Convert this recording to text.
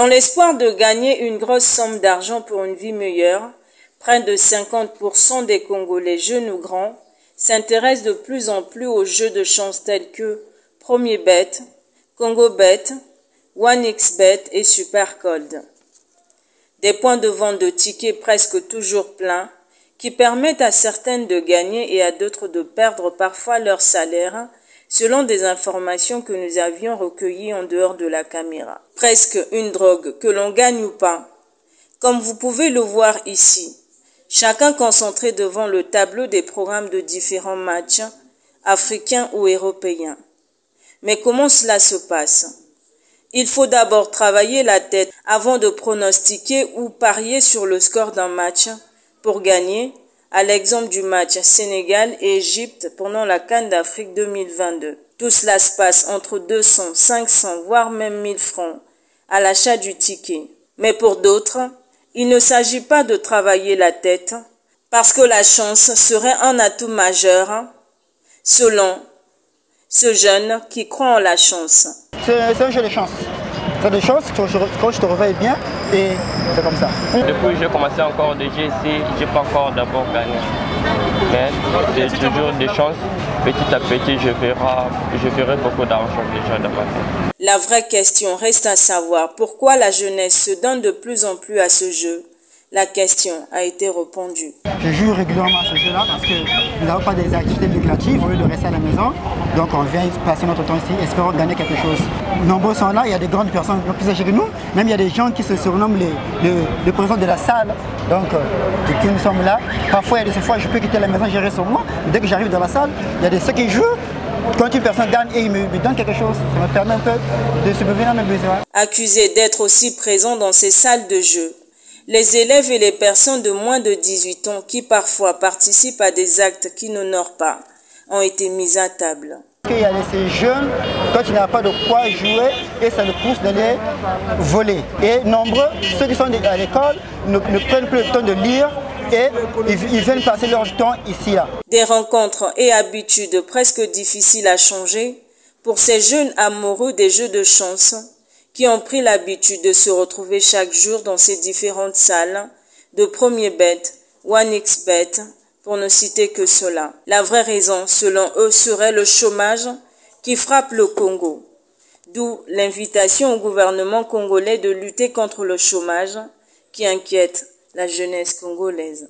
Dans l'espoir de gagner une grosse somme d'argent pour une vie meilleure, près de 50% des Congolais, jeunes ou grands, s'intéressent de plus en plus aux jeux de chance tels que Premier Bet, Congo Bet, OneXBet et Supercold. Des points de vente de tickets presque toujours pleins qui permettent à certaines de gagner et à d'autres de perdre parfois leur salaire, selon des informations que nous avions recueillies en dehors de la caméra. Presque une drogue, que l'on gagne ou pas. Comme vous pouvez le voir ici, chacun concentré devant le tableau des programmes de différents matchs, africains ou européens. Mais comment cela se passe? Il faut d'abord travailler la tête avant de pronostiquer ou parier sur le score d'un match pour gagner, à l'exemple du match Sénégal et Égypte pendant la CAN d'Afrique 2022. Tout cela se passe entre 200, 500, voire même 1000 francs à l'achat du ticket. Mais pour d'autres, il ne s'agit pas de travailler la tête parce que la chance serait un atout majeur selon ce jeune qui croit en la chance. C'est un jeu de chance. C'est de chance quand je te réveille bien et c'est comme ça. Depuis que j'ai commencé encore de jouer ici, je n'ai pas encore d'abord gagné. Mais c'est toujours des chances. Petit à petit, je verrai beaucoup d'argent déjà dans ma vie. La vraie question reste à savoir pourquoi la jeunesse se donne de plus en plus à ce jeu. La question a été répondue. Je joue régulièrement à ce jeu-là parce que nous n'avons pas des activités lucratives au lieu de rester à la maison. Donc on vient passer notre temps ici, espérant gagner quelque chose. Nombreux sont là, il y a des grandes personnes plus âgées que nous. Même il y a des gens qui se surnomment les présidents de la salle. Donc depuis que nous sommes là, parfois il y a des fois je peux quitter la maison, gérer sur moi. Dès que j'arrive dans la salle, il y a ceux qui jouent. Quand une personne gagne et il me donne quelque chose, ça me permet un peu de subvenir à mes besoins. Accusés d'être aussi présents dans ces salles de jeu, les élèves et les personnes de moins de 18 ans qui parfois participent à des actes qui n'honorent pas ont été mis à table. Il y a ces jeunes, quand ils n'ont pas de quoi jouer, et ça les pousse d'aller voler. Et nombreux, ceux qui sont à l'école, ne prennent plus le temps de lire et ils viennent passer leur temps ici. Là. Des rencontres et habitudes presque difficiles à changer pour ces jeunes amoureux des jeux de chance qui ont pris l'habitude de se retrouver chaque jour dans ces différentes salles de Premier Bet, OneXBet, pour ne citer que cela. La vraie raison, selon eux, serait le chômage qui frappe le Congo. D'où l'invitation au gouvernement congolais de lutter contre le chômage qui inquiète la jeunesse congolaise.